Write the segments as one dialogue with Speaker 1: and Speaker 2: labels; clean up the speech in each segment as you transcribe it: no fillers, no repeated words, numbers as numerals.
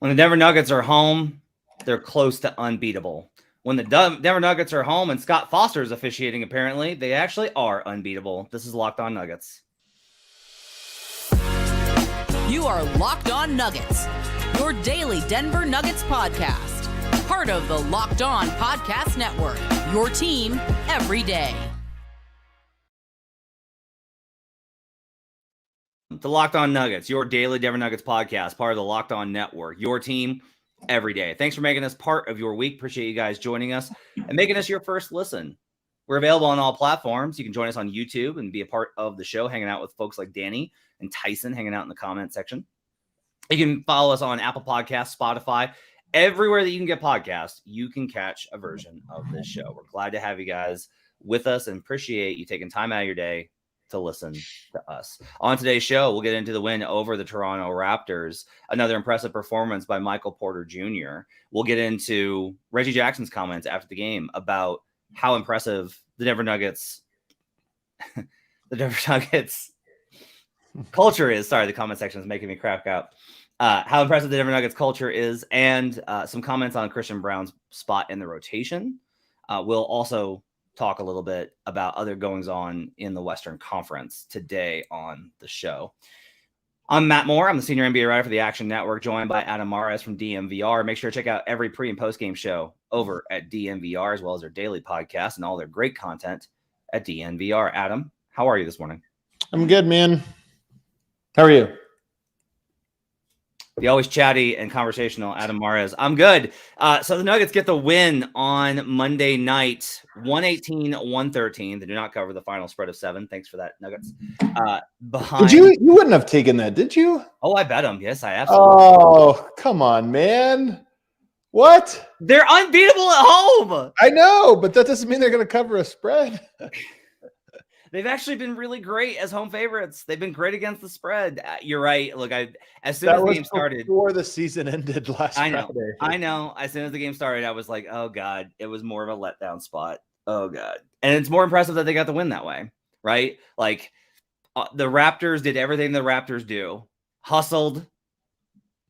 Speaker 1: When the Denver Nuggets are home, they're close to unbeatable. When the Denver Nuggets are home and Scott Foster is officiating, apparently, they actually are unbeatable. This is Locked On Nuggets.
Speaker 2: You are Locked On Nuggets, your daily Denver Nuggets podcast. Part of the Locked On Podcast Network, your team every day.
Speaker 1: The Locked On Nuggets, your daily Denver Nuggets podcast, part of the Locked On Network, your team every day. Thanks for making us part of your week. Appreciate you guys joining us and making us your first listen. We're available on all platforms. You can join us on YouTube and be a part of the show, hanging out with folks like Danny and Tyson, hanging out in the comment section. You can follow us on Apple Podcasts, Spotify, everywhere that you can get podcasts. You can catch a version of this show. We're glad to have you guys with us and appreciate you taking time out of your day to listen to us. On today's show, we'll get into the win over the Toronto Raptors, another impressive performance by Michael Porter Jr. We'll get into Reggie Jackson's comments after the game about how impressive the Denver Nuggets culture is. Sorry, the comment section is making me crack out. How impressive the Denver Nuggets culture is, and some comments on Christian Braun's spot in the rotation. We'll also talk a little bit about other goings on in the Western Conference today on the show. I'm Matt Moore. I'm the senior NBA writer for the Action Network, joined by Adam Mares from DMVR. Make sure to check out every pre and post game show over at DMVR, as well as their daily podcast and all their great content at DMVR. Adam, how are you this morning?
Speaker 3: I'm good, man. How are you?
Speaker 1: The always chatty and conversational Adam Mares. I'm good. So the Nuggets get the win on Monday night, 118-113. They do not cover the final spread of 7. Thanks for that, Nuggets.
Speaker 3: Did you wouldn't have taken that, did you?
Speaker 1: Oh, I bet them. Yes, I absolutely.
Speaker 3: Oh, come on, man. What?
Speaker 1: They're unbeatable at home.
Speaker 3: I know, but that doesn't mean they're going to cover a spread.
Speaker 1: They've actually been really great as home favorites. They've been great against the spread. You're right. Look, as soon as the game started,
Speaker 3: before the season ended last Friday.
Speaker 1: I know. As soon as the game started, I was like, oh God, it was more of a letdown spot. Oh God. And it's more impressive that they got the win that way, right? Like the Raptors did everything the Raptors do. Hustled,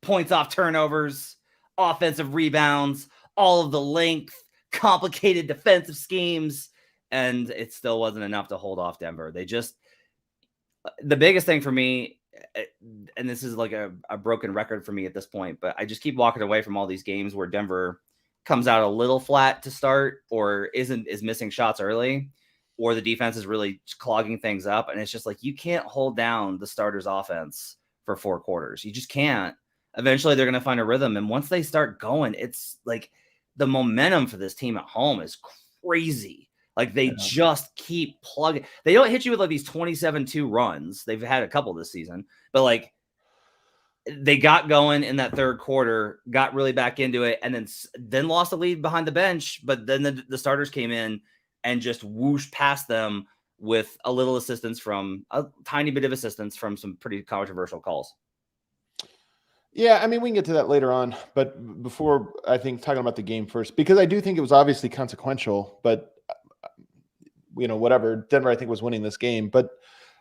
Speaker 1: points off turnovers, offensive rebounds, all of the length, complicated defensive schemes. And it still wasn't enough to hold off Denver. The biggest thing for me, and this is like a broken record for me at this point, but I just keep walking away from all these games where Denver comes out a little flat to start or is missing shots early, or the defense is really clogging things up. And it's just like, you can't hold down the starters' offense for 4 quarters. You just can't. Eventually they're going to find a rhythm. And once they start going, it's like the momentum for this team at home is crazy. Like they just keep plugging. They don't hit you with like these 27-2 runs. They've had a couple this season, but like they got going in that third quarter, got really back into it, and then lost the lead behind the bench. But then the starters came in and just whooshed past them with a little assistance from a tiny bit of assistance from some pretty controversial calls.
Speaker 3: Yeah, I mean, we can get to that later on, but before I think talking about the game first, because I do think it was obviously consequential, but whatever. Denver, I think, was winning this game. But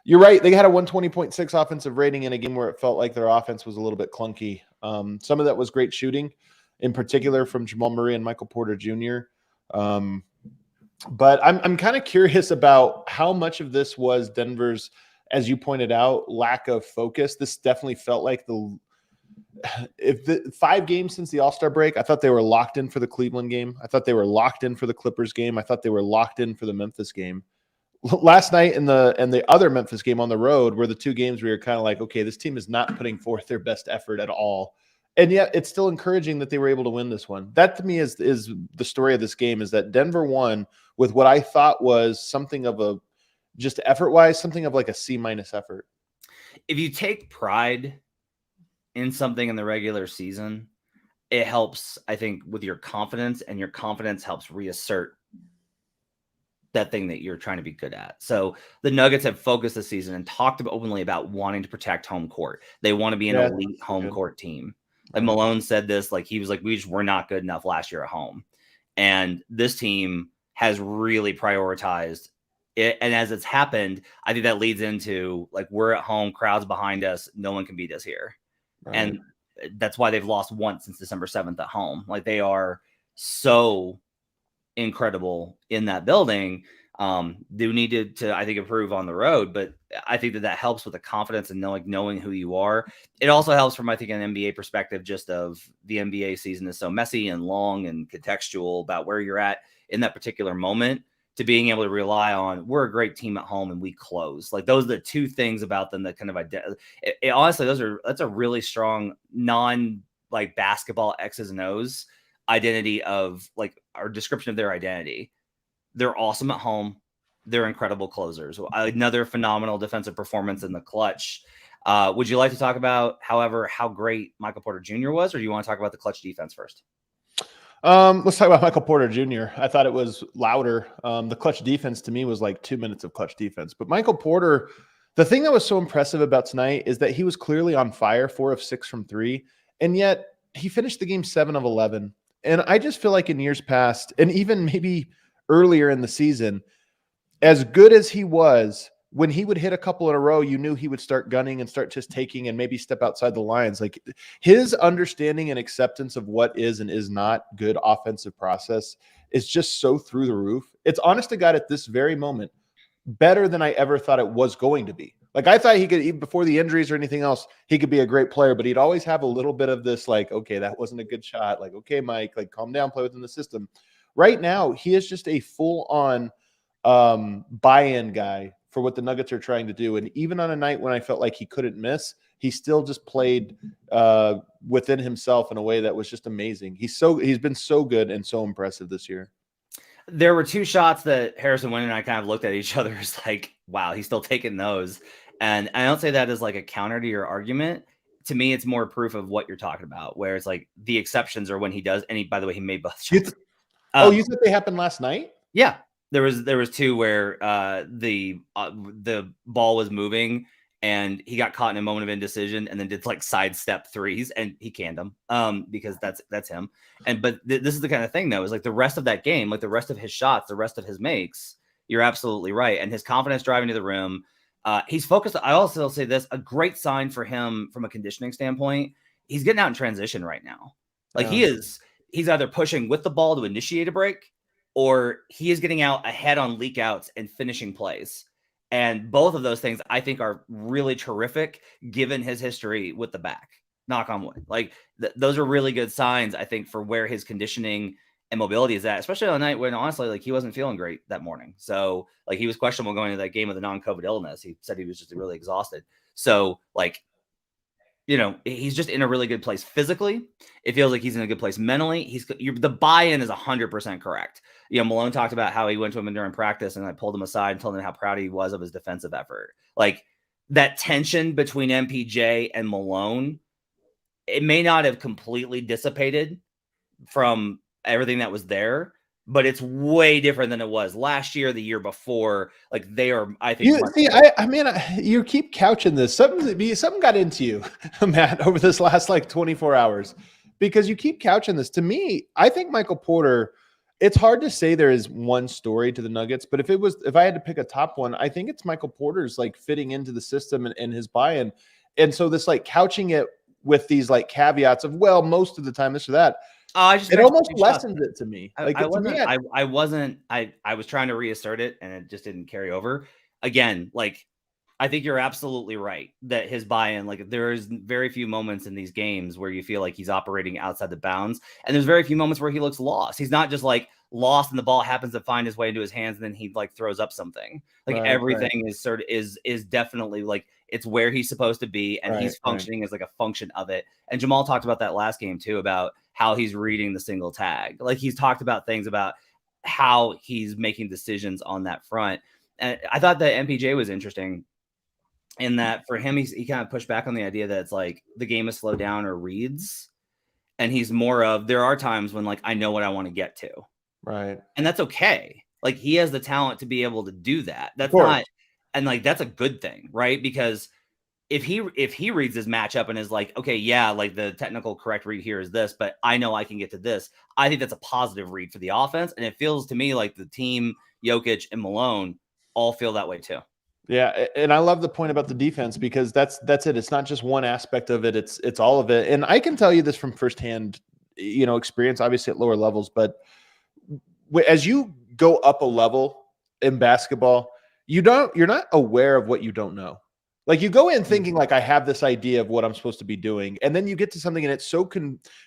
Speaker 3: you're right. They had a 120.6 offensive rating in a game where it felt like their offense was a little bit clunky. Some of that was great shooting, in particular from Jamal Murray and Michael Porter Jr. But I'm kind of curious about how much of this was Denver's, as you pointed out, lack of focus. This definitely felt like the 5 games since the All-Star break, I thought they were locked in for the Cleveland game. I thought they were locked in for the Clippers game. I thought they were locked in for the Memphis game. Last night and the other Memphis game on the road were the 2 games where you're kind of like, okay, this team is not putting forth their best effort at all. And yet it's still encouraging that they were able to win this one. That to me is the story of this game, is that Denver won with what I thought was something of a, just effort-wise, something of like a C- effort.
Speaker 1: If you take pride in something in the regular season, it helps, I think, with your confidence, and your confidence helps reassert that thing that you're trying to be good at. So the Nuggets have focused this season and talked openly about wanting to protect home court. They want to be an elite home court team. Like Malone said this, like he was like, we just were not good enough last year at home. And this team has really prioritized it. And as it's happened, I think that leads into like, we're at home, crowds behind us, no one can beat us here. Right. And that's why they've lost once since December 7th at home. Like they are so incredible in that building. Do need to I think improve on the road, but I think that helps with the confidence and knowing who you are. It also helps from I think an NBA perspective, just of the NBA season is so messy and long and contextual about where you're at in that particular moment, to being able to rely on we're a great team at home and we close. Like those are the two things about them that kind of honestly that's a really strong like basketball X's and O's identity of like our description of their identity. They're awesome at home. They're incredible closers. Another phenomenal defensive performance in the clutch. Would you like to talk about, however, how great Michael Porter Jr. was, or do you want to talk about the clutch defense first?
Speaker 3: Let's talk about Michael Porter Jr. I thought it was louder. The clutch defense to me was like 2 minutes of clutch defense. But Michael Porter, the thing that was so impressive about tonight is that he was clearly on fire, 4 of 6 from 3, and yet he finished the game 7 of 11. And I just feel like in years past, and even maybe earlier in the season, as good as he was, when he would hit a couple in a row, you knew he would start gunning and start just taking and maybe step outside the lines. Like his understanding and acceptance of what is and is not good offensive process is just so through the roof. It's honest to God at this very moment, better than I ever thought it was going to be. Like I thought he could, even before the injuries or anything else, he could be a great player, but he'd always have a little bit of this, like, okay, that wasn't a good shot. Like, okay, Mike, like calm down, play within the system. Right now, he is just a full-on buy-in guy for what the Nuggets are trying to do. And even on a night when I felt like he couldn't miss, he still just played within himself in a way that was just amazing. He's been so good and so impressive this year.
Speaker 1: There were 2 shots that Harrison Wind and I kind of looked at each other as like, wow, he's still taking those. And I don't say that as like a counter to your argument. To me, it's more proof of what you're talking about, where it's like the exceptions are when he does. And by the way, he made both shots.
Speaker 3: You thought they happened last night?
Speaker 1: Yeah. There was 2 where the ball was moving and he got caught in a moment of indecision and then did like sidestep threes and he canned them because that's him. But this is the kind of thing though, is like the rest of that game, like the rest of his shots, the rest of his makes, you're absolutely right. And his confidence driving to the rim, he's focused. I also say this, a great sign for him from a conditioning standpoint. He's getting out in transition right now. Like he's either pushing with the ball to initiate a break, or he is getting out ahead on leak outs and finishing plays. And both of those things I think are really terrific given his history with the back. Knock on wood. Like those are really good signs, I think, for where his conditioning and mobility is at, especially on a night when honestly, like he wasn't feeling great that morning. So like he was questionable going into that game with a non-COVID illness. He said he was just really exhausted. So like, you know, he's just in a really good place physically. It feels like he's in a good place mentally. The buy-in is 100% correct. You know, Malone talked about how he went to him during practice and I pulled him aside and told him how proud he was of his defensive effort. Like that tension between MPJ and Malone, it may not have completely dissipated from everything that was there, but it's way different than it was last year, the year before. Like they are, I think.
Speaker 3: You keep couching this. Something got into you, Matt, over this last like 24 hours, because you keep couching this. To me, I think Michael Porter. It's hard to say there is one story to the Nuggets, but if I had to pick a top one, I think it's Michael Porter's like fitting into the system and his buy-in. And so this like couching it with these like caveats of, well, most of the time this or that. It almost lessens it to me.
Speaker 1: I was trying to reassert it and it just didn't carry over. Again, like I think you're absolutely right that his buy-in, like there is very few moments in these games where you feel like he's operating outside the bounds. And there's very few moments where he looks lost. He's not just like lost and the ball happens to find his way into his hands and then he like throws up something. Like everything is definitely like it's where he's supposed to be and he's functioning as like a function of it. And Jamal talked about that last game too, about how he's reading the single tag. Like he's talked about things about how he's making decisions on that front. And I thought that MPJ was interesting in that for him, he kind of pushed back on the idea that it's like the game is slowed down or reads. And he's more of, there are times when like, I know what I want to get to.
Speaker 3: Right.
Speaker 1: And that's okay. Like he has the talent to be able to do that. That's not, and like, that's a good thing, right? Because if he reads his matchup and is like, okay, yeah, like the technical correct read here is this, but I know I can get to this. I think that's a positive read for the offense. And it feels to me like the team, Jokic and Malone all feel that way too.
Speaker 3: Yeah, and I love the point about the defense because that's it. It's not just one aspect of it. It's all of it. And I can tell you this from firsthand, experience, obviously at lower levels, but as you go up a level in basketball, you're not aware of what you don't know. Like you go in thinking like I have this idea of what I'm supposed to be doing, and then you get to something and it's so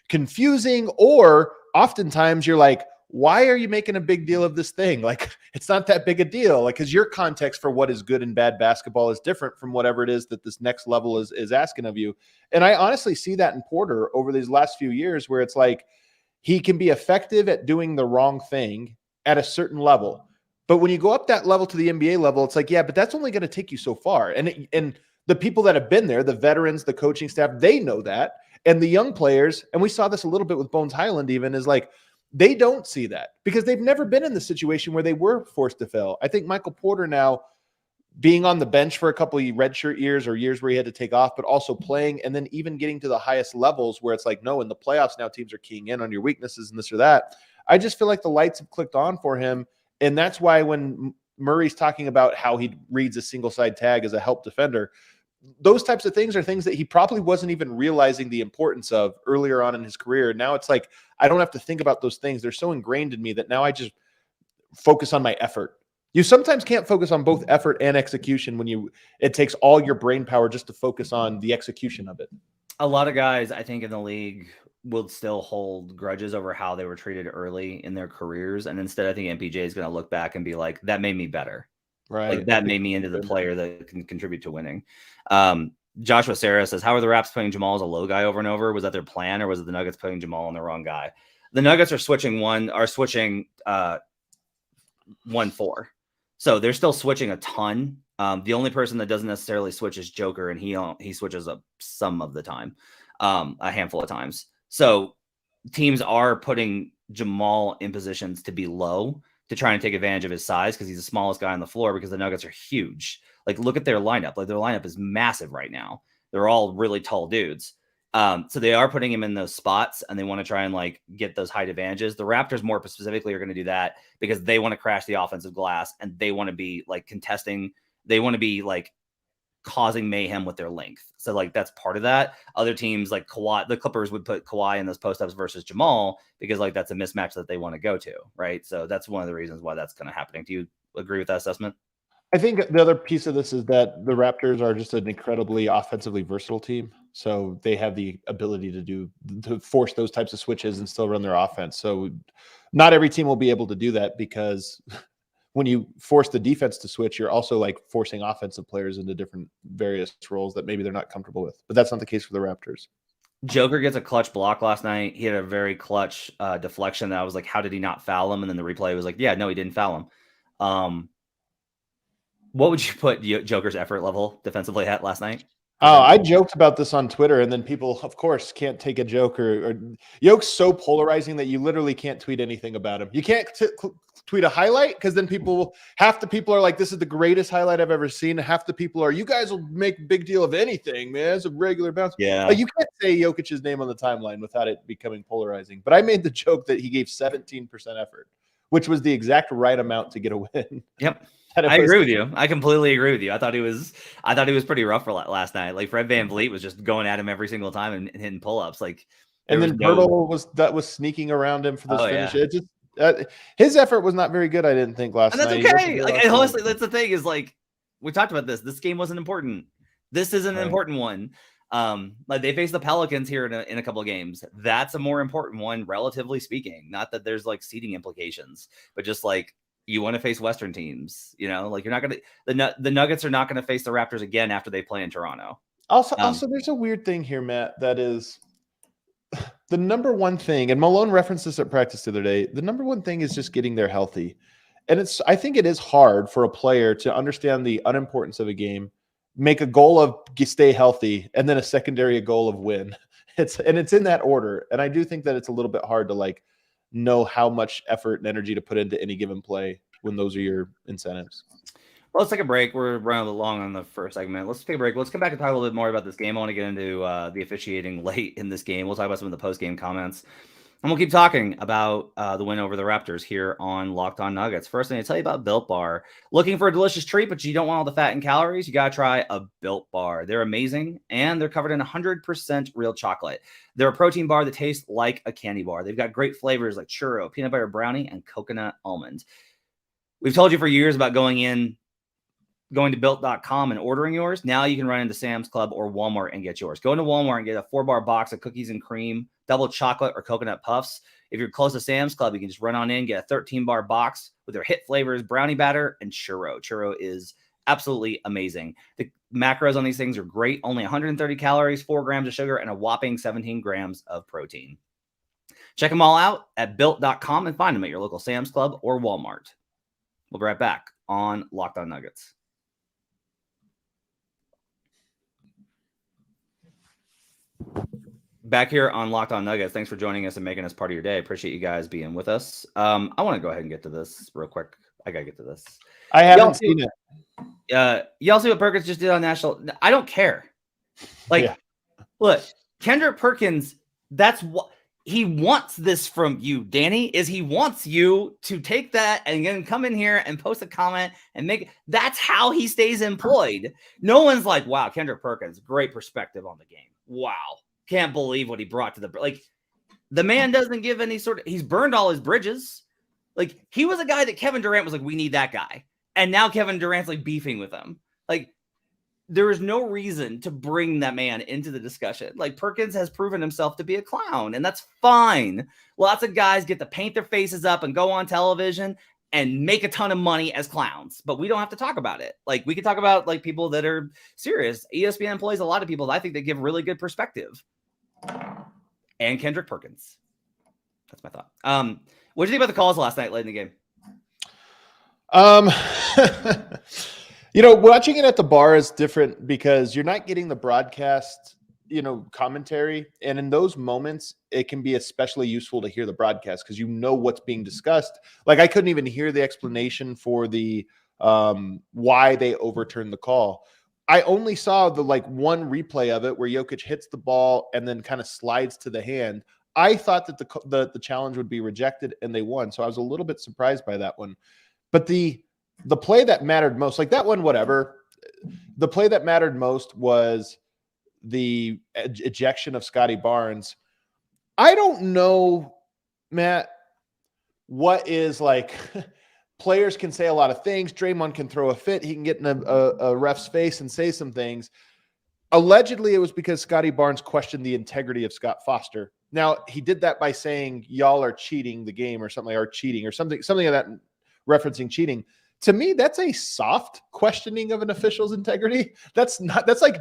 Speaker 3: confusing, or oftentimes you're like, why are you making a big deal of this thing? Like it's not that big a deal. Like because your context for what is good and bad basketball is different from whatever it is that this next level is asking of you. And I honestly see that in Porter over these last few years where it's like he can be effective at doing the wrong thing at a certain level. But when you go up that level to the NBA level, it's like, yeah, but that's only going to take you so far. And the people that have been there, the veterans, the coaching staff, they know that. And the young players, and we saw this a little bit with Bones Highland even, is like, they don't see that because they've never been in the situation where they were forced to fail. I think Michael Porter now being on the bench for a couple of redshirt years or years where he had to take off, but also playing and then even getting to the highest levels where it's like, no, in the playoffs now teams are keying in on your weaknesses and this or that. I just feel like the lights have clicked on for him. And that's why when Murray's talking about how he reads a single side tag as a help defender, those types of things are things that he probably wasn't even realizing the importance of earlier on in his career. Now it's like, I don't have to think about those things. They're so ingrained in me that now I just focus on my effort. You sometimes can't focus on both effort and execution when it takes all your brain power just to focus on the execution of it.
Speaker 1: A lot of guys, I think, in the league will still hold grudges over how they were treated early in their careers. And instead, I think MPJ is going to look back and be like, that made me better.
Speaker 3: Right.
Speaker 1: Like that made me into the player that can contribute to winning. Joshua Sarah says, how are the Raps putting Jamal as a low guy over and over? Was that their plan, or was it the Nuggets putting Jamal on the wrong guy? The Nuggets are switching 1-4. So they're still switching a ton. The only person that doesn't necessarily switch is Joker, and he switches up some of the time, a handful of times. So teams are putting Jamal in positions to be low to try and take advantage of his size because he's the smallest guy on the floor because the Nuggets are huge. Like, look at their lineup. Like, their lineup is massive right now. They're all really tall dudes. So they are putting him in those spots, and they want to try and like get those height advantages. The Raptors more specifically are going to do that because they want to crash the offensive glass, and they want to be like contesting. They want to be like causing mayhem with their length. So like that's part of that. Other teams like Kawhi, the Clippers would put Kawhi in those post-ups versus Jamal because like that's a mismatch that they want to go to, right? So that's one of the reasons why that's kind of happening. Do you agree with that assessment?
Speaker 3: I think the other piece of this is that the Raptors are just an incredibly offensively versatile team. So they have the ability to force those types of switches and still run their offense. So not every team will be able to do that because when you force the defense to switch, you're also like forcing offensive players into different various roles that maybe they're not comfortable with. But that's not the case for the Raptors.
Speaker 1: Joker gets a clutch block last night. He had a very clutch deflection that I was like, how did he not foul him? And then the replay was like, yeah, no, he didn't foul him. What would you put Joker's effort level defensively at last night?
Speaker 3: Oh, I joked about this on Twitter, and then people, of course, can't take a joke. Or Yoke's so polarizing that you literally can't tweet anything about him. You can't tweet a highlight because then half the people are like, this is the greatest highlight I've ever seen. And half the people are, you guys will make a big deal of anything, man. It's a regular bounce.
Speaker 1: Yeah.
Speaker 3: You can't say Jokic's name on the timeline without it becoming polarizing. But I made the joke that he gave 17% effort, which was the exact right amount to get a win.
Speaker 1: Yep. I agree with you. I completely agree with you. I thought he was pretty rough for last night. Like Fred VanVleet was just going at him every single time and hitting pull-ups. Like,
Speaker 3: and then Pirtle was sneaking around him for this finish.
Speaker 1: Yeah.
Speaker 3: It just his effort was not very good. I didn't think last night.
Speaker 1: And that's okay. Like honestly, that's the thing is like we talked about this. This game wasn't important. This isn't an important one. Like they face the Pelicans here in a couple of games. That's a more important one, relatively speaking. Not that there's like seeding implications, but just like. You want to face Western teams, like you're not going to, the Nuggets are not going to face the Raptors again after they play in Toronto.
Speaker 3: Also, there's a weird thing here, Matt, that is the number one thing, and Malone referenced this at practice the other day. The number one thing is just getting there healthy. And I think it is hard for a player to understand the unimportance of a game, make a goal of stay healthy, and then a secondary goal of win. It's in that order. And I do think that it's a little bit hard to like, know how much effort and energy to put into any given play when those are your incentives.
Speaker 1: Well, let's take a break. We're running a little long on the first segment. Let's take a break. Let's come back and talk a little bit more about this game. I want to get into the officiating late in this game. We'll talk about some of the post-game comments. And we'll keep talking about the win over the Raptors here on Locked On Nuggets. First thing to tell you about Built Bar. Looking for a delicious treat, but you don't want all the fat and calories? You got to try a Built Bar. They're amazing, and they're covered in 100% real chocolate. They're a protein bar that tastes like a candy bar. They've got great flavors like churro, peanut butter brownie, and coconut almond. We've told you for years about going to built.com and ordering yours. Now you can run into Sam's Club or Walmart and get yours. Go into Walmart and get a 4-bar box of cookies and cream, double chocolate or coconut puffs. If you're close to Sam's Club, you can just run on in, get a 13-bar box with their hit flavors, brownie batter, and churro. Churro is absolutely amazing. The macros on these things are great. Only 130 calories, 4 grams of sugar, and a whopping 17 grams of protein. Check them all out at built.com and find them at your local Sam's Club or Walmart. We'll be right back on Locked On Nuggets. Back here on Locked On Nuggets. Thanks for joining us and making us part of your day. Appreciate you guys being with us. I want to go ahead and get to this real quick. I got to get to this.
Speaker 3: I haven't seen it.
Speaker 1: Y'all see what Perkins just did on national? I don't care. Look, Kendrick Perkins, that's what he wants this from you, Danny, is he wants you to take that and then come in here and post a comment and that's how he stays employed. No one's like, wow, Kendrick Perkins, great perspective on the game. Wow. Can't believe what he brought to the man doesn't give any he's burned all his bridges. He was a guy that Kevin Durant was like, we need that guy. And now Kevin Durant's beefing with him. There is no reason to bring that man into the discussion. Perkins has proven himself to be a clown, and that's fine. Lots of guys get to paint their faces up and go on television and make a ton of money as clowns, but we don't have to talk about it. We can talk about people that are serious. ESPN employs a lot of people that I think they give really good perspective. And Kendrick Perkins. That's my thought. What did you think about the calls last night late in the game?
Speaker 3: Watching it at the bar is different because you're not getting the broadcast, commentary. And in those moments, it can be especially useful to hear the broadcast because you know what's being discussed. I couldn't even hear the explanation for the why they overturned the call. I only saw the one replay of it where Jokic hits the ball and then kind of slides to the hand. I thought that the challenge would be rejected and they won. So I was a little bit surprised by that one. But the play that mattered most, that one, whatever. The play that mattered most was the ejection of Scotty Barnes. I don't know, Matt, what is players can say a lot of things. Draymond can throw a fit. He can get in a ref's face and say some things. Allegedly, it was because Scotty Barnes questioned the integrity of Scott Foster. Now, he did that by saying, y'all are cheating the game or something, or cheating or something of that, referencing cheating. To me, that's a soft questioning of an official's integrity. That's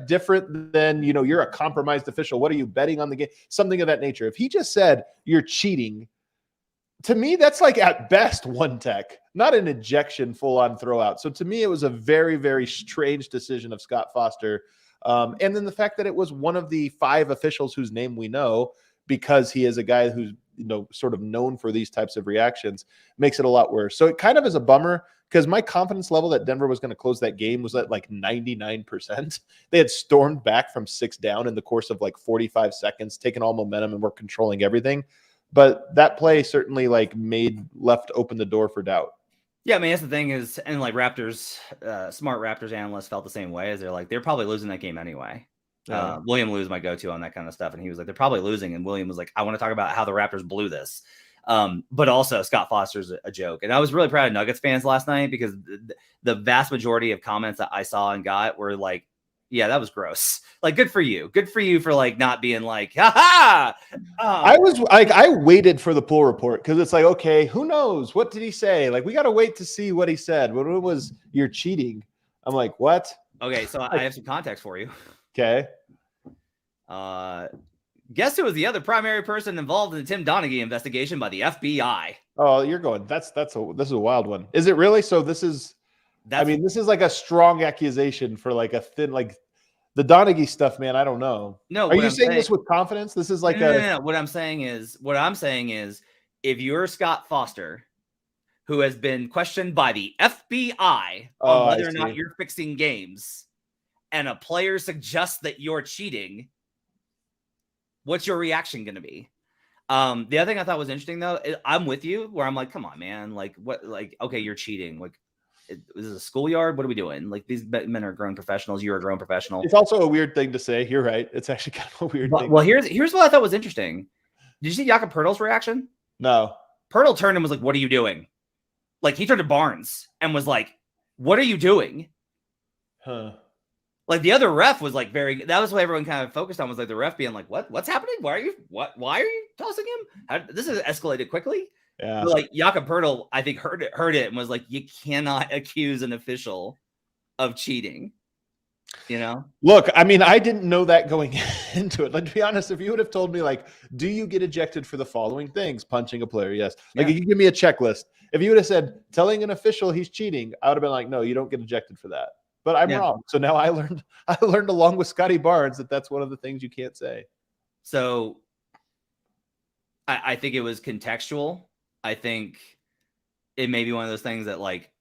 Speaker 3: different than, you're a compromised official. What are you betting on the game? Something of that nature. If he just said you're cheating, to me, that's at best one tech, not an ejection full on throw out. So to me, it was a very, very strange decision of Scott Foster. And then the fact that it was one of the 5 officials whose name we know, because he is a guy who's, sort of known for these types of reactions, makes it a lot worse. So it kind of is a bummer because my confidence level that Denver was going to close that game was at 99%. They had stormed back from 6 down in the course of 45 seconds, taken all momentum and were controlling everything. But that play certainly left open the door for doubt.
Speaker 1: Yeah, I mean, that's the thing is, and Raptors, smart Raptors analysts felt the same way. As they're probably losing that game anyway. Yeah. William Lou's my go-to on that kind of stuff, and he was like, they're probably losing, and William was like, I want to talk about how the Raptors blew this. But also Scott Foster's a joke, and I was really proud of Nuggets fans last night because the vast majority of comments that I saw and got were like, yeah, that was gross. Good for you. Good for you for not being ha ha.
Speaker 3: I was I waited for the pool report because it's okay, who knows? What did he say? We got to wait to see what he said. When it was you're cheating, I'm like, what?
Speaker 1: Okay, so I have some context for you.
Speaker 3: Okay.
Speaker 1: Guess who was the other primary person involved in the Tim Donaghy investigation by the FBI?
Speaker 3: Oh, you're going. This is a wild one. Is it really? So this is. This is a strong accusation for a thin the Donaghy stuff, man. I don't know.
Speaker 1: No,
Speaker 3: are you saying this with confidence? This is
Speaker 1: no. What I'm saying is, if you're Scott Foster, who has been questioned by the FBI on whether or not you're fixing games, and a player suggests that you're cheating, what's your reaction going to be? The other thing I thought was interesting though, I'm with you where I'm like, come on, man. Like what, like, okay, you're cheating. Like this is a schoolyard. What are we doing? Like these men are grown professionals. You're a grown professional.
Speaker 3: It's also a weird thing to say. You're right. It's actually kind of a weird thing.
Speaker 1: Well, here's what I thought was interesting. Did you see Jakob Poeltl's reaction?
Speaker 3: No.
Speaker 1: Poeltl turned and was like, what are you doing? Like he turned to Barnes and was like, what are you doing?
Speaker 3: Huh.
Speaker 1: Like the other ref was like that was what everyone kind of focused on, was like the ref being like, what's happening? Why are you tossing him? This has escalated quickly.
Speaker 3: Yeah.
Speaker 1: But like Jakob Poeltl, I think heard it and was like, you cannot accuse an official of cheating. You know?
Speaker 3: Look, I mean, I didn't know that going into it. Like, to be honest, if you would have told me, like, do you get ejected for the following things? Punching a player, yes. Like, if you give me a checklist. If you would have said, telling an official he's cheating, I would have been like, no, you don't get ejected for that. But I'm wrong. So now I learned along with Scotty Barnes that that's one of the things you can't say.
Speaker 1: So I think it was contextual. I think it may be one of those things that, like,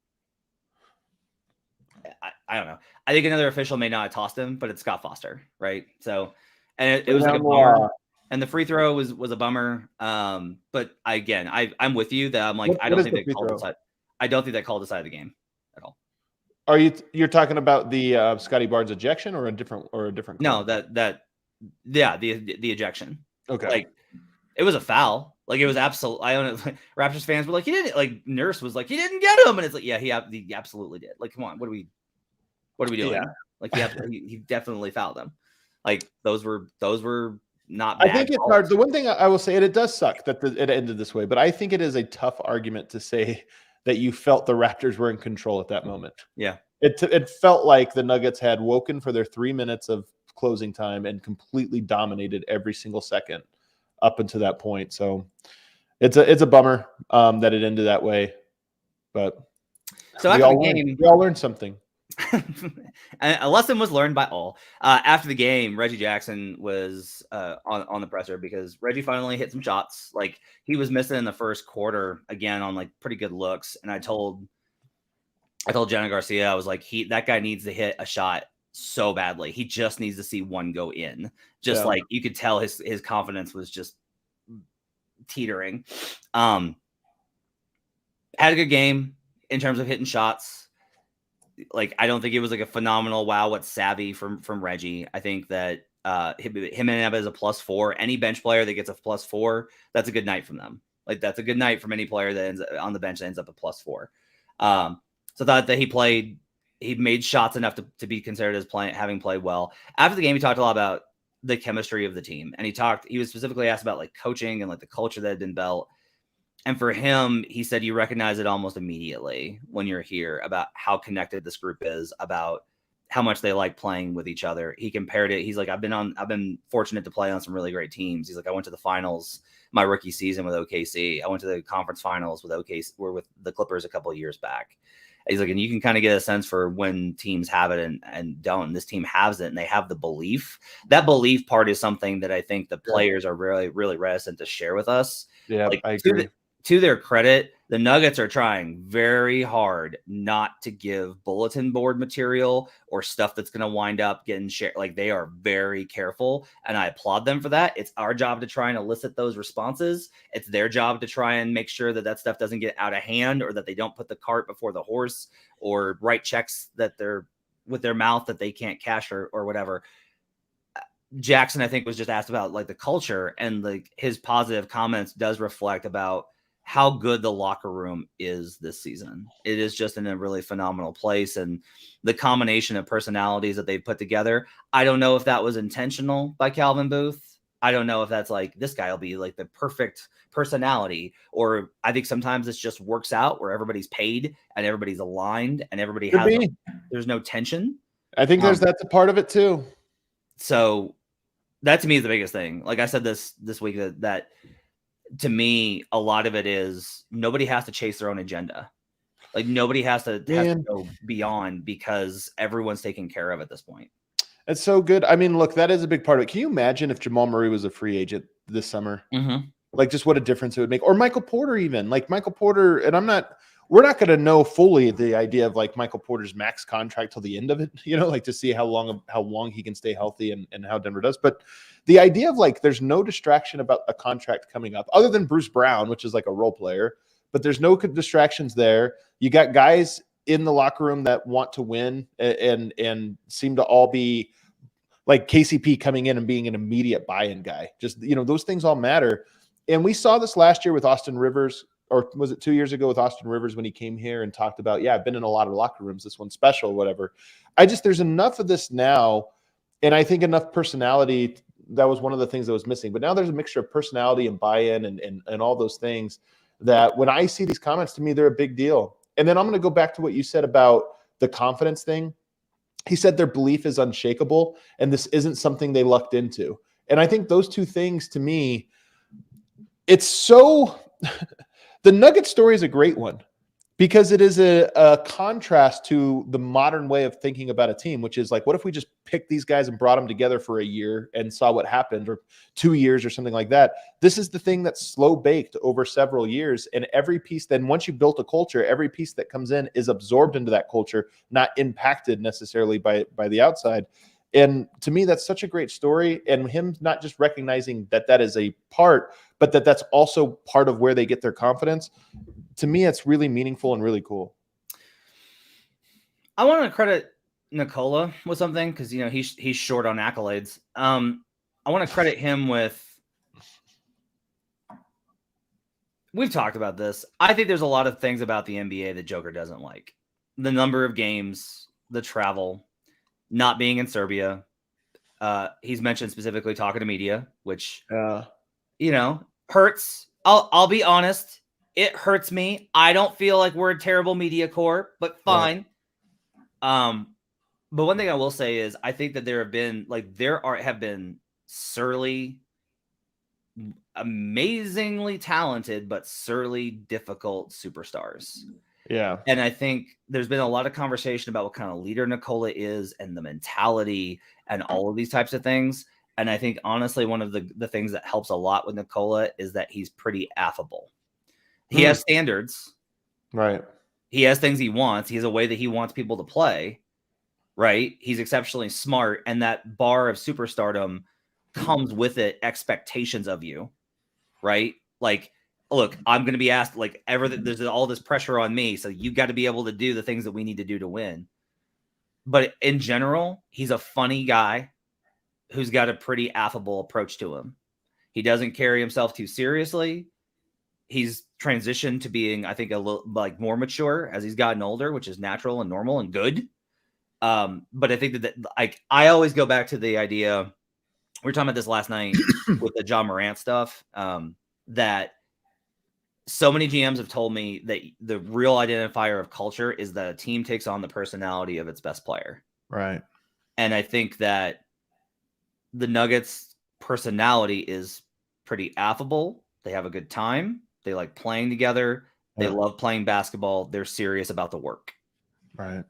Speaker 1: I don't know. I think another official may not have tossed him, but it's Scott Foster, right? So, and it was like a bummer. And the free throw was a bummer. But I'm with you that I'm like, I don't think that call decided the game at all.
Speaker 3: You're talking about the Scotty Barnes ejection or a different call?
Speaker 1: No, the ejection.
Speaker 3: Okay.
Speaker 1: Like it was a foul. Like it was absolute. I don't know. Like, Raptors fans were like, he didn't. Like Nurse was like, he didn't get him, and it's like, yeah, he absolutely did. Like, come on, what are we doing? Yeah. Like he definitely fouled them. Like those were not bad.
Speaker 3: I think it's hard. The one thing I will say, and it does suck that it ended this way, but I think it is a tough argument to say that you felt the Raptors were in control at that moment.
Speaker 1: Yeah.
Speaker 3: It felt like the Nuggets had woken for their 3 minutes of closing time and completely dominated every single second up until that point. So it's a bummer that it ended that way. But
Speaker 1: so after the game,
Speaker 3: we all learned something.
Speaker 1: A lesson was learned by all. After the game, Reggie Jackson was on the presser because Reggie finally hit some shots. Like he was missing in the first quarter again on like pretty good looks. And I told Jenna Garcia, I was like, that guy needs to hit a shot so badly. He just needs to see one go in. Like you could tell his confidence was just teetering. Had a good game in terms of hitting shots. Like, I don't think it was like a phenomenal wow, what savvy from Reggie. I think that him and Ebba is a +4. Any bench player that gets a +4, that's a good night from them. Like, that's a good night from any player that ends on the bench that ends up a +4. So I thought that he made shots enough to be considered as having played well. After the game, he talked a lot about the chemistry of the team. And he was specifically asked about like coaching and like the culture that had been built. And for him, he said, you recognize it almost immediately when you're here about how connected this group is, about how much they like playing with each other. He compared it. He's like, I've been fortunate to play on some really great teams. He's like, I went to the finals my rookie season with OKC. I went to the conference finals with OKC. We're with the Clippers a couple of years back. He's like, and you can kind of get a sense for when teams have it and don't. And this team has it, and they have the belief. That belief part is something that I think the players are really, really reticent to share with us.
Speaker 3: Yeah, like, I agree.
Speaker 1: To their credit, the Nuggets are trying very hard not to give bulletin board material or stuff that's going to wind up getting shared. Like, they are very careful, and I applaud them for that. It's our job to try and elicit those responses. It's their job to try and make sure that stuff doesn't get out of hand, or that they don't put the cart before the horse, or write checks that they're with their mouth that they can't cash or whatever. Jackson, I think, was just asked about like the culture, and like his positive comments does reflect about how good the locker room is this season. It is just in a really phenomenal place. And the combination of personalities that they put together, I don't know if that was intentional by Calvin Booth. I don't know if that's like, this guy will be like the perfect personality, or I think sometimes it just works out where everybody's paid and everybody's aligned and everybody there's no tension.
Speaker 3: I think that's a part of it too.
Speaker 1: So that to me is the biggest thing. Like I said this week, that to me, a lot of it is nobody has to chase their own agenda. Like nobody has to go beyond, because everyone's taken care of at this point.
Speaker 3: It's so good. I mean, look, that is a big part of it. Can you imagine if Jamal Murray was a free agent this summer?
Speaker 1: Mm-hmm.
Speaker 3: Like, just what a difference it would make. Or Michael Porter even. Like Michael Porter, and we're not going to know fully the idea of like Michael Porter's max contract till the end of it, like to see how long he can stay healthy and how Denver does. But the idea of like, there's no distraction about a contract coming up other than Bruce Brown, which is like a role player, but there's no distractions there. You got guys in the locker room that want to win and seem to all be like KCP coming in and being an immediate buy-in guy. Just, those things all matter. And we saw this last year with Austin Rivers, or was it 2 years ago with Austin Rivers when he came here and talked about, I've been in a lot of locker rooms, this one's special, whatever. There's enough of this now. And I think enough personality, that was one of the things that was missing. But now there's a mixture of personality and buy-in and all those things that when I see these comments, to me, they're a big deal. And then I'm going to go back to what you said about the confidence thing. He said their belief is unshakable, and this isn't something they lucked into. And I think those two things, to me, it's so – the Nugget story is a great one because it is a contrast to the modern way of thinking about a team, which is like, what if we just picked these guys and brought them together for a year and saw what happened, or 2 years or something like that. This is the thing that's slow baked over several years. And every piece, then once you've built a culture, every piece that comes in is absorbed into that culture, not impacted necessarily by the outside. And to me, that's such a great story. And him not just recognizing that is a part, but that's also part of where they get their confidence. To me, it's really meaningful and really cool.
Speaker 1: I want to credit Nikola with something because he's short on accolades. I want to credit him with. We've talked about this. I think there's a lot of things about the NBA that Joker doesn't like. The number of games, the travel, not being in Serbia. He's mentioned specifically talking to media, which hurts. I'll be honest. It hurts me. I don't feel like we're a terrible media corps, but fine. Yeah. But one thing I will say is I think that there have been surly, amazingly talented, but surly difficult superstars.
Speaker 3: Yeah.
Speaker 1: And I think there's been a lot of conversation about what kind of leader Nikola is and the mentality and all of these types of things. And I think honestly, one of the things that helps a lot with Nikola is that he's pretty affable. He has standards,
Speaker 3: right?
Speaker 1: He has things he wants. He has a way that he wants people to play, right? He's exceptionally smart. And that bar of superstardom comes with it expectations of you, right? Like, look, I'm going to be asked there's all this pressure on me. So you got to be able to do the things that we need to do to win. But in general, he's a funny guy who's got a pretty affable approach to him. He doesn't carry himself too seriously. He's transitioned to being, I think, a little more mature as he's gotten older, which is natural and normal and good. But I think that I always go back to the idea, we were talking about this last night with the John Morant stuff, that so many GMs have told me that the real identifier of culture is that a team takes on the personality of its best player.
Speaker 3: Right.
Speaker 1: And I think that the Nuggets' personality is pretty affable. They have a good time. They like playing together. They love playing basketball. They're serious about the work.
Speaker 3: Right.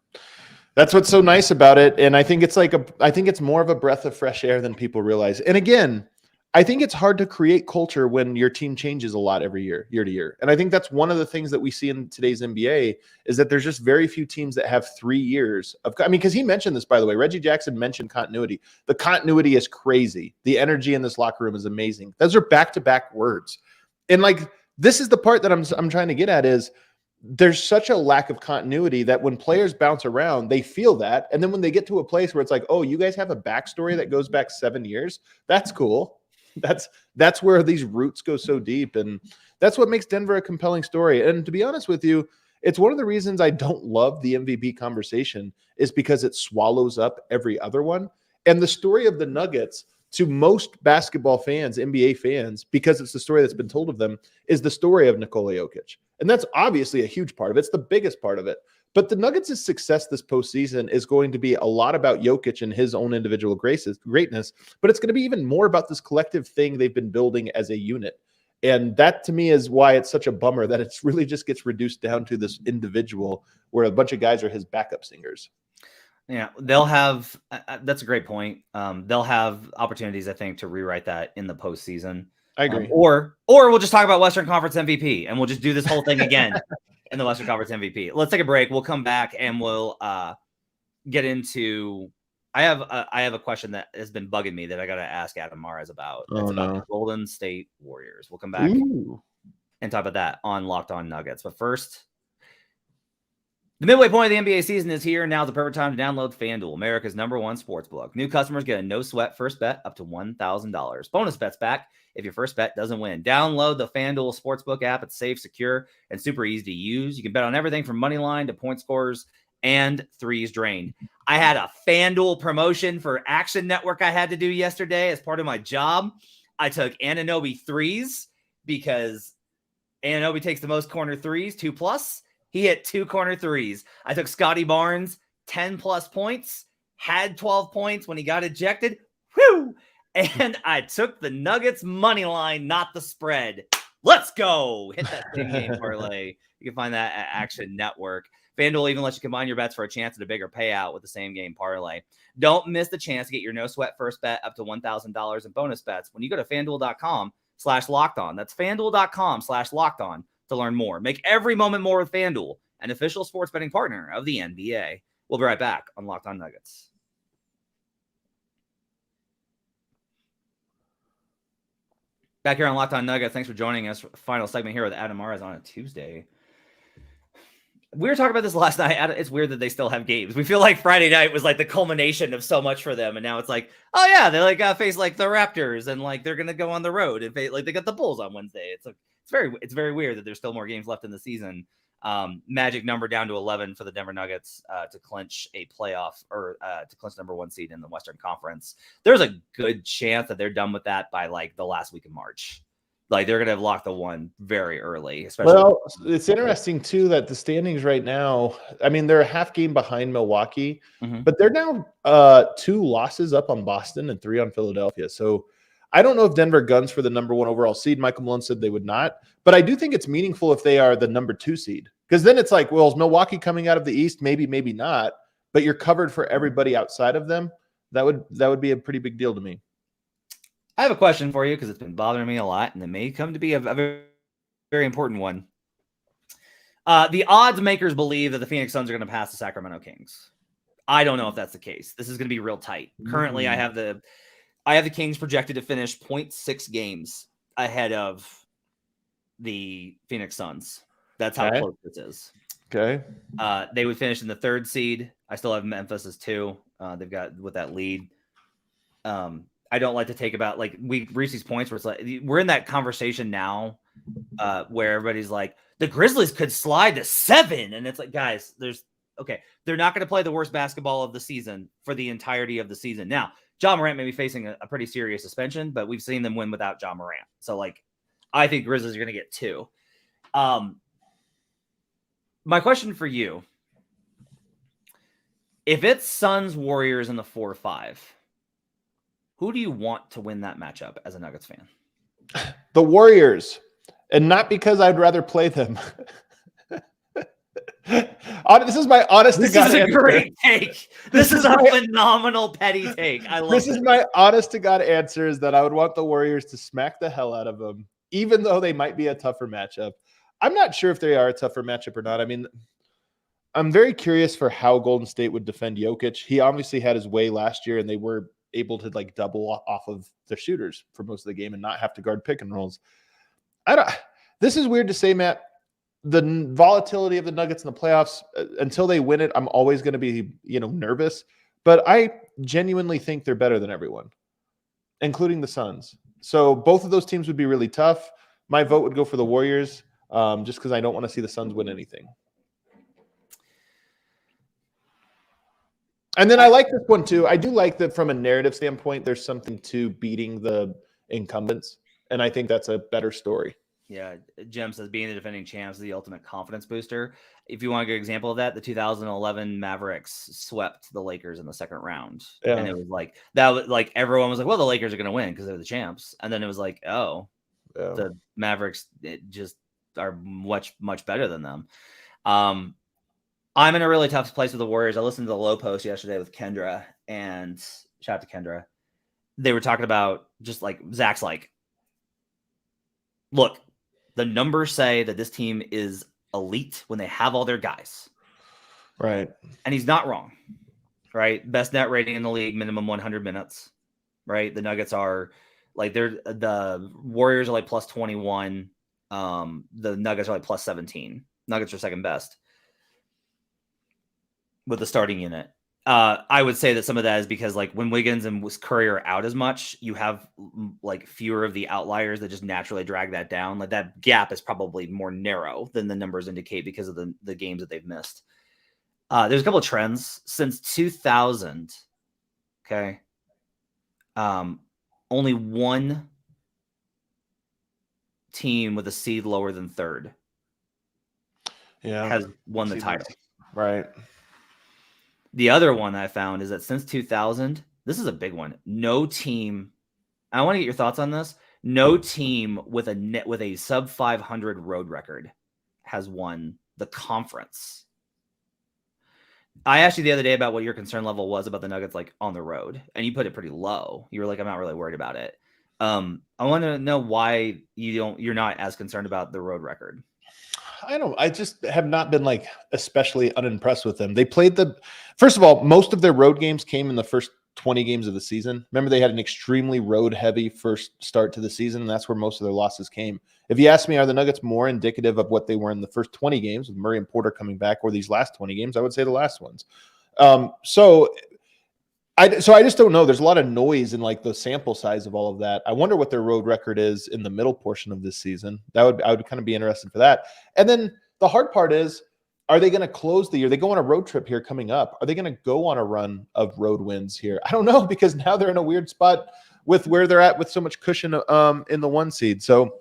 Speaker 3: That's what's so nice about it. And I think it's more of a breath of fresh air than people realize. And again, I think it's hard to create culture when your team changes a lot every year to year. And I think that's one of the things that we see in today's NBA is that there's just very few teams that have 3 years of, because he mentioned this, by the way, Reggie Jackson mentioned continuity. The continuity is crazy. The energy in this locker room is amazing. Those are back-to-back words. And this is the part that I'm trying to get at is there's such a lack of continuity that when players bounce around, they feel that. And then when they get to a place where it's like, oh, you guys have a backstory that goes back 7 years. That's cool. That's where these roots go so deep. And that's what makes Denver a compelling story. And to be honest with you, it's one of the reasons I don't love the MVP conversation is because it swallows up every other one. And the story of the Nuggets to most basketball fans, NBA fans, because it's the story that's been told of them, is the story of Nikola Jokic. And that's obviously a huge part of it. It's the biggest part of it. But the Nuggets' success this postseason is going to be a lot about Jokic and his own individual greatness, but it's going to be even more about this collective thing they've been building as a unit. And that, to me, is why it's such a bummer that it's really just gets reduced down to this individual where a bunch of guys are his backup singers.
Speaker 1: Yeah, they'll have that's a great point. They'll have opportunities, I think, to rewrite that in the postseason.
Speaker 3: I agree.
Speaker 1: Or we'll just talk about Western Conference MVP and we'll just do this whole thing again. and the Western Conference MVP. Let's take a break. We'll come back and we'll get into. I have a question that has been bugging me that I got to ask Adam Mares about. It's about the Golden State Warriors. We'll come back and talk about that on Locked On Nuggets. But first, the midway point of the NBA season is here. Now's the perfect time to download FanDuel, America's #1 sportsbook. New customers get a no-sweat first bet up to $1,000. Bonus bets back if your first bet doesn't win. Download the FanDuel Sportsbook app. It's safe, secure, and super easy to use. You can bet on everything from money line to point scores and threes drained. I had a FanDuel promotion for Action Network I had to do yesterday as part of my job. I took Anunoby threes because Anunoby takes the most corner threes, 2+. He hit 2 corner threes. I took Scotty Barnes, 10+ points, had 12 points when he got ejected. Whew! And I took the Nuggets money line, not the spread. Let's go. Hit that same game parlay. You can find that at Action Network. FanDuel even lets you combine your bets for a chance at a bigger payout with the same game parlay. Don't miss the chance to get your no sweat first bet up to $1,000 in bonus bets when you go to FanDuel.com/lockedon. That's FanDuel.com/lockedon to learn more. Make every moment more with FanDuel, an official sports betting partner of the NBA. We'll be right back on Locked On Nuggets. Back here on Locked On Nuggets. Thanks for joining us. Final segment here with Adam Mares on a Tuesday. We were talking about this last night. It's weird that they still have games. We feel like Friday night was like the culmination of so much for them, and now it's like, oh yeah, they like face like the Raptors, and like they're gonna go on the road and face, like they got the Bulls on Wednesday. It's very weird that there's still more games left in the season. Magic number down to 11 for the Denver Nuggets to clinch a playoff or to clinch #1 seed in the Western Conference. There's a good chance that they're done with that by like the last week of March. Like they're going to have locked the one very early.
Speaker 3: Well, it's interesting too that the standings right now, I mean, they're a half game behind Milwaukee, but they're now 2 losses up on Boston and 3 on Philadelphia. So I don't know if Denver guns for the #1 overall seed. Michael Malone said they would not, but I do think it's meaningful if they are the #2 seed, because then it's like, well, is Milwaukee coming out of the East? Maybe, maybe not, but you're covered for everybody outside of them. That would be a pretty big deal to me.
Speaker 1: I have a question for you because it's been bothering me a lot, and it may come to be a very, very important one. The odds makers believe that the Phoenix Suns are going to pass the Sacramento Kings. I don't know if that's the case. This is going to be real tight. Currently, I have the Kings projected to finish 0.6 games ahead of the Phoenix Suns. That's how close this is.
Speaker 3: Okay.
Speaker 1: They would finish in the 3rd seed. I still have Memphis as 2. They've got with that lead. I don't like to take about like we reach these points where it's like we're in that conversation now where everybody's like the Grizzlies could slide to 7, and it's like, guys, they're not going to play the worst basketball of the season for the entirety of the season. Now, Ja Morant may be facing a pretty serious suspension, but we've seen them win without Ja Morant. So like I think Grizzlies are going to get 2. My question for you, if it's Suns Warriors in the 4-5, who do you want to win that matchup as a Nuggets fan?
Speaker 3: The Warriors, and not because I'd rather play them. This is my honest to God answer.
Speaker 1: This is a great take. This is a phenomenal petty take. I love it.
Speaker 3: This is my honest to God answer, is that I would want the Warriors to smack the hell out of them, even though they might be a tougher matchup. I'm not sure if they are a tougher matchup or not. I mean, I'm very curious for how Golden State would defend Jokic. He obviously had his way last year, and they were able to like double off of their shooters for most of the game and not have to guard pick and rolls. This is weird to say, Matt. The volatility of the Nuggets in the playoffs, until they win it, I'm always going to be, nervous. But I genuinely think they're better than everyone, including the Suns. So both of those teams would be really tough. My vote would go for the Warriors, just because I don't want to see the Suns win anything. And then I like this one too. I do like that from a narrative standpoint, there's something to beating the incumbents. And I think that's a better story.
Speaker 1: Yeah. Jim says being the defending champs is the ultimate confidence booster. If you want a good example of that, the 2011 Mavericks swept the Lakers in the 2nd round. Yeah. And it was like, everyone was like, well, the Lakers are going to win because they're the champs. And then it was like, the Mavericks just are much, much better than them. I'm in a really tough place with the Warriors. I listened to the Low Post yesterday with Kendra, and shout out to Kendra. They were talking about just like Zach's like, look, the numbers say that this team is elite when they have all their guys.
Speaker 3: Right.
Speaker 1: And he's not wrong, right? Best net rating in the league, minimum 100 minutes, right? The Nuggets are like the Warriors are like plus 21. The Nuggets are like plus 17. Nuggets are second best with the starting unit. I would say that some of that is because like when Wiggins and Curry are out as much, you have like fewer of the outliers that just naturally drag that down. Like that gap is probably more narrow than the numbers indicate because of the games that they've missed. There's a couple of trends since 2000. Okay. Only one team with a seed lower than third has won the title.
Speaker 3: Right.
Speaker 1: The other one I found is that since 2000, this is a big one. No team, I want to get your thoughts on this. No team with a sub 500 road record has won the conference. I asked you the other day about what your concern level was about the Nuggets, like on the road, and you put it pretty low. You were like, I'm not really worried about it. I want to know why you're not as concerned about the road record.
Speaker 3: I just have not been like especially unimpressed with them. They played first of all, most of their road games came in the first 20 games of the season. Remember, they had an extremely road heavy first start to the season. And that's where most of their losses came. If you ask me, are the Nuggets more indicative of what they were in the first 20 games with Murray and Porter coming back or these last 20 games? I would say the last ones. So I just don't know. There's a lot of noise in like the sample size of all of that. I wonder what their road record is in the middle portion of this season. I would kind of be interested for that. And then the hard part is, are they going to close the year? They go on a road trip here coming up. Are they going to go on a run of road wins here? I don't know, because now they're in a weird spot with where they're at with so much cushion in the 1 seed. So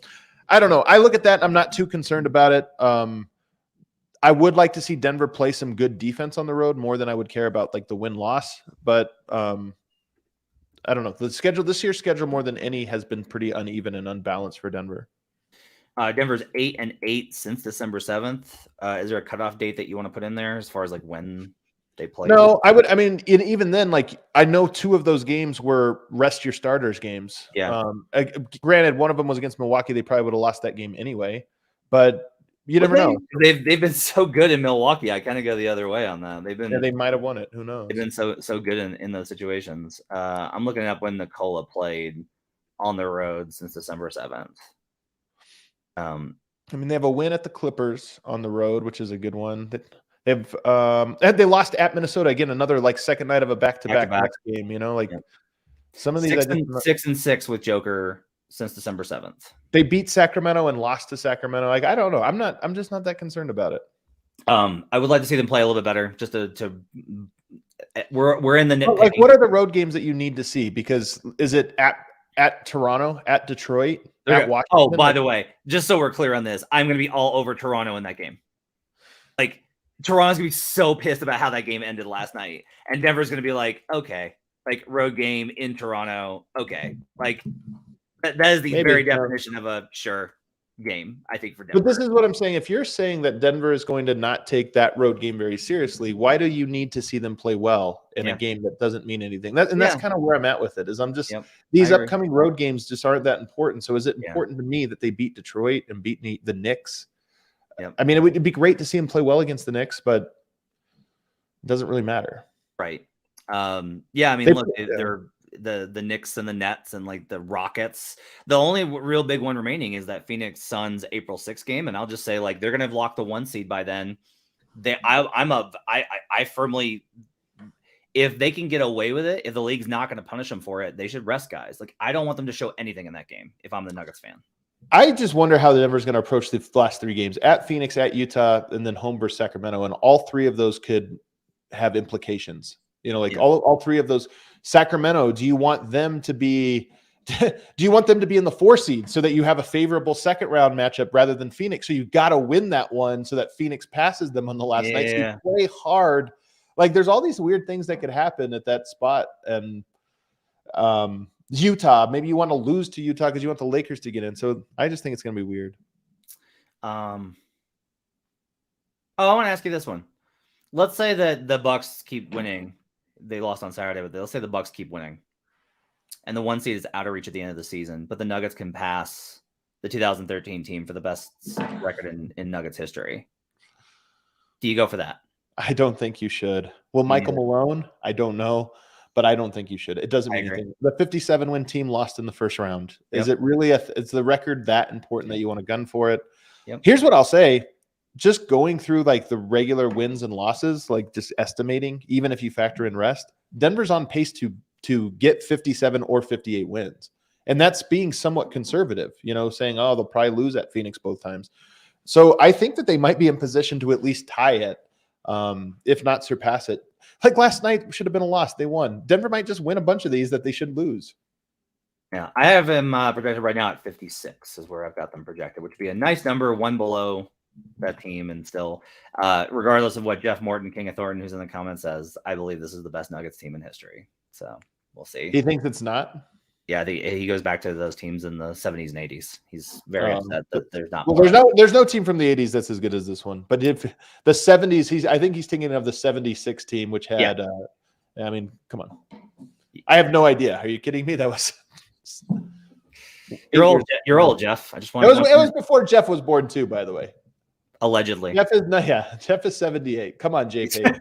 Speaker 3: I don't know. I look at that and I'm not too concerned about it. I would like to see Denver play some good defense on the road more than I would care about like the win-loss. But I don't know. This year's schedule more than any has been pretty uneven and unbalanced for Denver.
Speaker 1: Denver's 8-8 since December 7th. Is there a cutoff date that you want to put in there as far as like when they play?
Speaker 3: No, even then, like I know 2 of those games were rest your starters games.
Speaker 1: Yeah.
Speaker 3: Granted, one of them was against Milwaukee. They probably would have lost that game anyway, but you never know.
Speaker 1: They've been so good in Milwaukee. I kind of go the other way on that.
Speaker 3: They might have won it. Who knows?
Speaker 1: They've been so good in those situations. I'm looking up when Nikola played on the road since December 7th.
Speaker 3: They have a win at the Clippers on the road, which is a good one. They lost at Minnesota again, another like second night of a back-to-back game. Some of these
Speaker 1: 6-6 with Joker since December 7th.
Speaker 3: They beat Sacramento and lost to Sacramento. Like I don't know. I'm just not that concerned about it.
Speaker 1: I would like to see them play a little bit better. Just to we're in the nitpicking.
Speaker 3: Like, what are the road games that you need to see? Because is it at Toronto, at Detroit, at Washington?
Speaker 1: Oh, by the way, just so we're clear on this, I'm going to be all over Toronto in that game. Like, Toronto's going to be so pissed about how that game ended last night. And Denver's going to be like, okay, like road game in Toronto. Okay. Like that is the very definition of a sure game, I think, for Denver.
Speaker 3: But this is what I'm saying. If you're saying that Denver is going to not take that road game very seriously, why do you need to see them play well in a game that doesn't mean anything? That's kind of where I'm at with it. Is I'm just these upcoming road games just aren't that important. So is it important to me that they beat Detroit and beat the Knicks?
Speaker 1: Yep.
Speaker 3: I mean, it would be great to see them play well against the Knicks, but it doesn't really matter.
Speaker 1: Right. Look, they're the Knicks and the Nets and like the Rockets. The only real big one remaining is that Phoenix Suns April 6th game, and I'll just say like they're gonna have locked the 1 seed by then. I firmly, if they can get away with it, if the league's not going to punish them for it, they should rest guys. Like I don't want them to show anything in that game if I'm the Nuggets fan.
Speaker 3: I just wonder how Denver's going to approach the last 3 games at Phoenix, at Utah, and then home versus Sacramento, and all 3 of those could have implications. All 3 of those. Sacramento, do you want them to be in the 4 seed so that you have a favorable second round matchup rather than Phoenix? So you got to win that one so that Phoenix passes them on the last night. So you play hard. Like there's all these weird things that could happen at that spot. And Utah, maybe you want to lose to Utah because you want the Lakers to get in. So I just think it's going to be weird.
Speaker 1: I want to ask you this one. Let's say that the Bucks keep winning. They lost on Saturday, but let's say the Bucks keep winning, and the 1 seed is out of reach at the end of the season. But the Nuggets can pass the 2013 team for the best record in Nuggets history. Do you go for that?
Speaker 3: I don't think you should. Well, Michael Malone, I don't know, but I don't think you should. It doesn't mean anything. The 57-win team lost in the first round. Is it really is the record that important that you want to gun for it? Here's what I'll say. Just going through like the regular wins and losses, like just estimating, even if you factor in rest, Denver's on pace to get 57 or 58 wins. And that's being somewhat conservative, saying, oh, they'll probably lose at Phoenix both times. So I think that they might be in position to at least tie it, if not surpass it. Like last night should have been a loss. They won. Denver might just win a bunch of these that they should lose.
Speaker 1: Yeah, I have them projected right now at 56 is where I've got them projected, which would be a nice number, one below that team. And still, regardless of what Jeff Morton, King of Thornton, who's in the comments, says, I believe this is the best Nuggets team in history. So we'll see.
Speaker 3: He thinks it's not?
Speaker 1: Yeah, he goes back to those teams in the 70s and 80s. He's very upset that there's not.
Speaker 3: Well, there's no team from the 80s that's as good as this one. But if the 70s, I think he's thinking of the 76 team, which had. I mean, come on. I have no idea. Are you kidding me? That was.
Speaker 1: You're old, Jeff. I just want.
Speaker 3: It was before Jeff was born too, by the way.
Speaker 1: Allegedly.
Speaker 3: Jeff is 78. Come on, JP.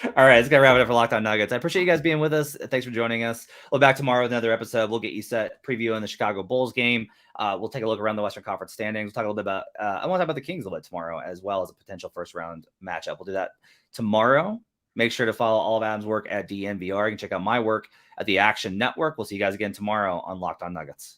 Speaker 1: All right, let's get wrap it up for Locked On Nuggets. I appreciate you guys being with us. Thanks for joining us. We'll be back tomorrow with another episode. We'll get you set previewing the Chicago Bulls game. We'll take a look around the Western Conference standings. We'll talk a little bit about I want to talk about the Kings a little bit tomorrow, as well as a potential first round matchup. We'll do that tomorrow. Make sure to follow all of Adam's work at DNVR. You can check out my work at the Action Network. We'll see you guys again tomorrow on Locked On Nuggets.